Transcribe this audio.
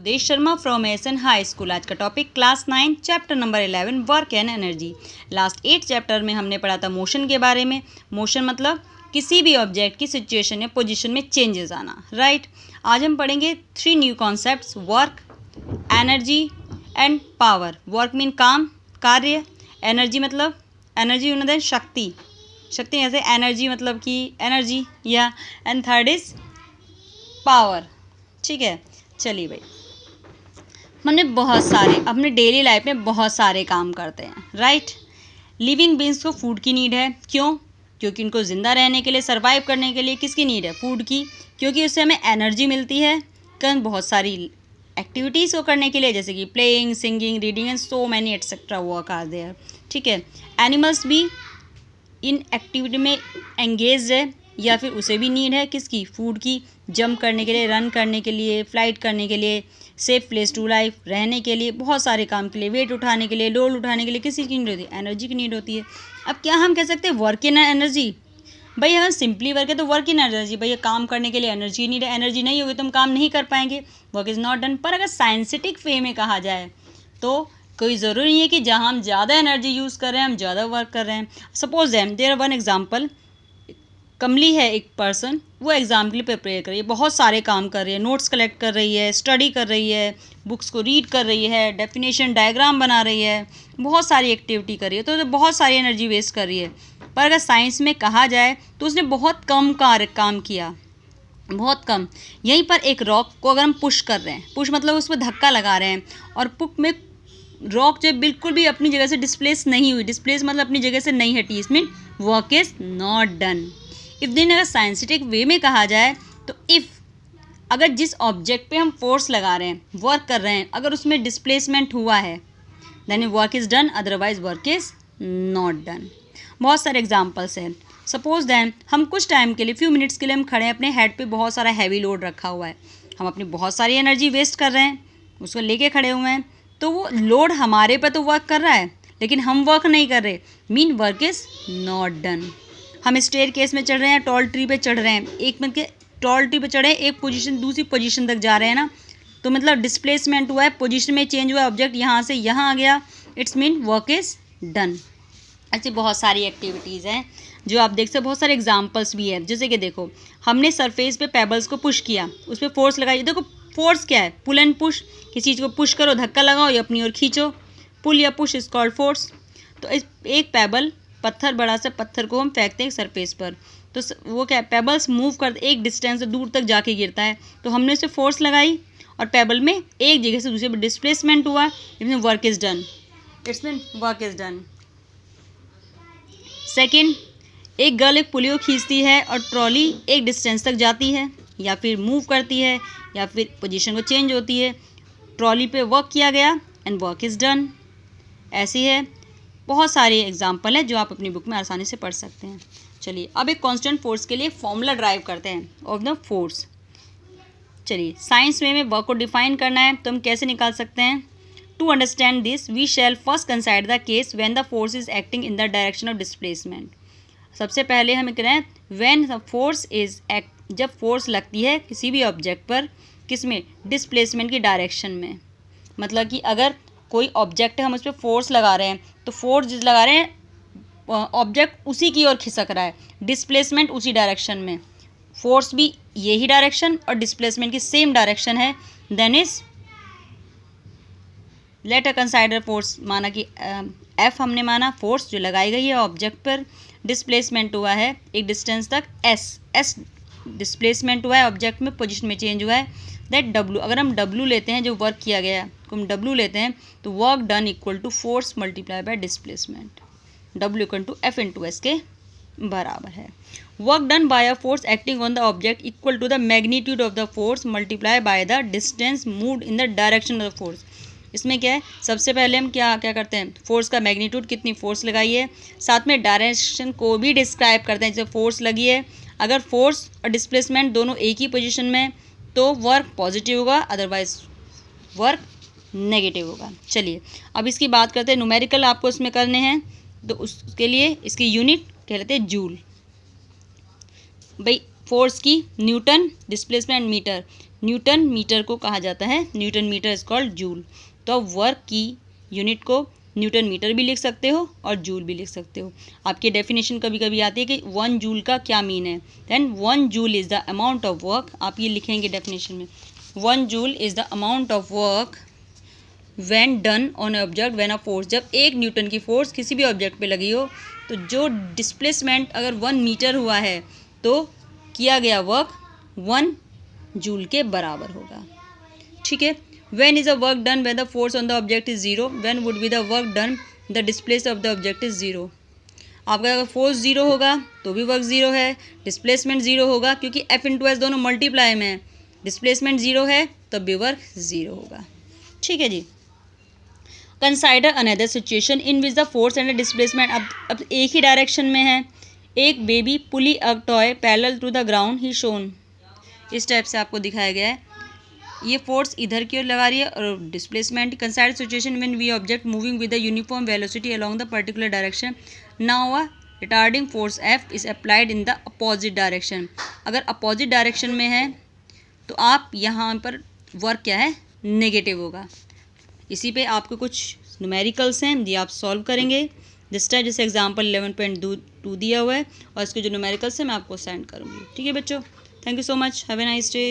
Sudesh Sharma from essence high school. आज का topic class 9 chapter number 11 work and energy. Last 8 chapter में हमने पढ़ा था मोशन के बारे में। मोशन मतलब किसी भी ऑब्जेक्ट की सिचुएशन या पोजीशन में चेंजेस आना, राइट। आज हम पढ़ेंगे 3 new concepts, work, energy and power. Work mean काम, कार्य। एनर्जी मतलब एनर्जी इन द शक्ति, शक्ति ऐसे एनर्जी मतलब कि एनर्जी या। एंड थर्ड इज पावर, ठीक है। चलिए भाई, हमने बहुत सारे अपने डेली लाइफ में बहुत सारे काम करते हैं, राइट। लिविंग बींग्स को फूड की नीड है। क्यों? क्योंकि उनको ज़िंदा रहने के लिए, सर्वाइव करने के लिए किसकी नीड है? फूड की। क्योंकि उससे हमें एनर्जी मिलती है बहुत सारी एक्टिविटीज़ को करने के लिए, जैसे कि playing, singing, reading and so many etcetera work are there, ठीक है। एनिमल्स भी इन एक्टिविटी में एंगेज है, या फिर उसे भी नीड है किसकी? फूड की। जंप करने के लिए, रन करने के लिए, फ्लाइट करने के लिए, सेफ प्लेस टू लाइफ, रहने के लिए, बहुत सारे काम के लिए, वेट उठाने के लिए, लोड उठाने के लिए किसी की नीड होती है? एनर्जी की नीड होती है। अब क्या हम कह सकते हैं वर्क इन एनर्जी? भाई अगर सिंपली वर्क है तो वर्क इन एनर्जी, भैया काम करने के लिए एनर्जी नीड है, एनर्जी नहीं होगी तो हम काम नहीं कर पाएंगे, वर्क इज़ नॉट डन। पर अगर साइंटिफिक वे में कहा जाए तो कोई ज़रूरी नहीं है कि जहाँ हम ज़्यादा एनर्जी यूज़ कर रहे हैं हम ज़्यादा वर्क कर रहे हैं। Suppose them there one example, कमली है एक पर्सन, वो एग्ज़ाम के लिए प्रिपेयर कर रही है, बहुत सारे काम कर रही है, नोट्स कलेक्ट कर रही है, स्टडी कर रही है, बुक्स को रीड कर रही है, डेफिनेशन डायग्राम बना रही है, बहुत सारी एक्टिविटी कर रही है, तो बहुत सारी एनर्जी वेस्ट कर रही है। पर अगर साइंस में कहा जाए तो उसने बहुत कम काम किया, बहुत कम। यहीं पर एक रॉक को अगर हम पुश कर रहे हैं, पुश मतलब उस पर धक्का लगा रहे हैं, और पुक में रॉक जो बिल्कुल भी अपनी जगह से डिस्प्लेस नहीं हुई, डिस्प्लेस मतलब अपनी जगह से नहीं हटी, इसमें work is not done. If दिन अगर साइंटिफिक वे में कहा जाए तो अगर जिस ऑब्जेक्ट पे हम फोर्स लगा रहे हैं, वर्क कर रहे हैं, अगर उसमें डिस्प्लेसमेंट हुआ है then work is done, otherwise work is not done. बहुत सारे एग्जांपल्स हैं। सपोज दैट हम कुछ टाइम के लिए, फ्यू मिनट्स के लिए हम खड़े हैं, अपने हेड पे बहुत सारा हैवी लोड रखा हुआ है, हम अपनी बहुत सारी एनर्जी वेस्ट कर रहे हैं, उसको लेके खड़े हुए हैं, तो वो लोड हमारे पे तो वर्क कर रहा है लेकिन हम वर्क नहीं कर रहे, mean work is not done. हम स्टेयर केस में चढ़ रहे हैं, टॉल ट्री पे चढ़ रहे हैं, एक मिनट के टॉल ट्री पे चढ़े, एक पोजीशन दूसरी पोजीशन तक जा रहे हैं ना, तो मतलब डिस्प्लेसमेंट हुआ है, पोजीशन में चेंज हुआ है, ऑब्जेक्ट यहाँ से यहाँ आ गया, it's mean work is done. ऐसी बहुत सारी एक्टिविटीज़ हैं जो आप देख सकते, बहुत सारे एग्जांपल्स भी है। जैसे कि देखो, हमने सरफेस पे पेबल्स को पुश किया, उस पर फोर्स लगाई। देखो फोर्स क्या है? Pull and push. किसी चीज़ को पुश करो, धक्का लगाओ या अपनी ओर खींचो, पुल या पुश इज कॉल्ड फोर्स। तो एक पेबल, पत्थर, बड़ा सा पत्थर को हम फेंकते हैं सरफेस पर, तो वो क्या है? पेबल्स मूव कर एक डिस्टेंस से दूर तक जाके गिरता है, तो हमने उसे फोर्स लगाई और पेबल में एक जगह से दूसरे पर डिस्प्लेसमेंट हुआ, इसमें work is done, it's mean work is done. Second, एक गर्ल एक पुलियो खींचती है और ट्रॉली एक डिस्टेंस तक जाती है या फिर मूव करती है या फिर पोजीशन को चेंज होती है, ट्रॉली पे वर्क किया गया एंड वर्क इज़ डन। ऐसी है बहुत सारे एग्जाम्पल हैं जो आप अपनी बुक में आसानी से पढ़ सकते हैं। चलिए अब एक कांस्टेंट फोर्स के लिए फॉर्मूला ड्राइव करते हैं ऑफ द फोर्स। चलिए साइंस में वर्क को डिफाइन करना है तो हम कैसे निकाल सकते हैं? To understand this we shall first consider the case when the force is acting in the direction of displacement. सबसे पहले हमें कह रहे हैं when the force is act, जब फोर्स लगती है किसी भी ऑब्जेक्ट पर, किसमें? डिस्प्लेसमेंट की डायरेक्शन में। मतलब कि अगर कोई ऑब्जेक्ट है, हम उस पर फोर्स लगा रहे हैं, तो फोर्स जिस लगा रहे हैं ऑब्जेक्ट उसी की ओर खिसक रहा है, डिस्प्लेसमेंट उसी डायरेक्शन में, फोर्स भी यही डायरेक्शन और डिस्प्लेसमेंट की सेम डायरेक्शन है, then is let a consider force. माना कि एफ हमने माना फोर्स जो लगाई गई है ऑब्जेक्ट पर, डिस्प्लेसमेंट हुआ है एक डिस्टेंस तक, एस डिस्प्लेसमेंट हुआ है ऑब्जेक्ट में, पोजीशन में चेंज हुआ है, दैट डब्ल्यू। अगर हम डब्ल्यू लेते हैं, जो वर्क किया गया तो हम डब्ल्यू लेते हैं, तो work done equal to force multiply by displacement, W equal to F into S के बराबर है। Work done by a force acting on the object equal to the magnitude of the force multiply by the distance moved in the direction of the force. इसमें क्या है? सबसे पहले हम क्या करते हैं? फोर्स का मैग्नीट्यूड, कितनी फोर्स लगाई है, साथ में डायरेक्शन को भी डिस्क्राइब करते हैं। जैसे फोर्स लगी है, अगर फोर्स और डिस्प्लेसमेंट दोनों एक ही पोजीशन में तो वर्क पॉजिटिव होगा, अदरवाइज वर्क नेगेटिव होगा। चलिए अब इसकी बात करते हैं, न्यूमेरिकल आपको इसमें करने हैं, तो उसके लिए इसकी यूनिट कह लेते हैं जूल। भाई फोर्स की newton, displacement metre, newton metre को कहा जाता है, newton metre is called joule. तो आप वर्क की यूनिट को न्यूटन मीटर भी लिख सकते हो और जूल भी लिख सकते हो। आपकी डेफिनेशन कभी कभी आती है कि 1 जूल का क्या मीन है, then 1 joule is the amount of work, आप ये लिखेंगे डेफिनेशन में, 1 joule is the amount of work when done on object when a force, जब 1 न्यूटन की फोर्स किसी भी ऑब्जेक्ट पे लगी हो तो जो डिस्प्लेसमेंट अगर 1 मीटर हुआ है तो किया गया वर्क 1 जूल के बराबर होगा। ठीक है। When is a work done when the force on the object is 0? When would be the work done the displace of the object is 0? आपका अगर फोर्स 0 होगा तो भी वर्क 0 है, डिस्प्लेसमेंट 0 होगा क्योंकि F इंटू एस दोनों मल्टीप्लाई में है, डिस्प्लेसमेंट 0 है तो भी वर्क 0 होगा। ठीक है जी। Consider another situation in which the force and displacement अब एक ही डायरेक्शन में है। एक baby pulley a toy parallel to the ground ही शोन, इस टाइप से आपको दिखाया गया है। ये फोर्स इधर की ओर लगा रही है और displacement. Consider situation when we object moving with the uniform velocity along the particular direction, now a retarding force F is applied in the opposite direction. अगर अपोजिट डायरेक्शन में है तो आप यहाँ पर वर्क क्या है, नेगेटिव होगा। इसी पे आपको कुछ न्यूमेरिकल्स हैं, ये आप सॉल्व करेंगे जिस टाइप, जैसे एग्जाम्पल 11.2 दिया हुआ है और इसके जो न्यूमेरिकल्स हैं मैं आपको सेंड करूँगी। ठीक है बच्चों, thank you so much, have a nice day.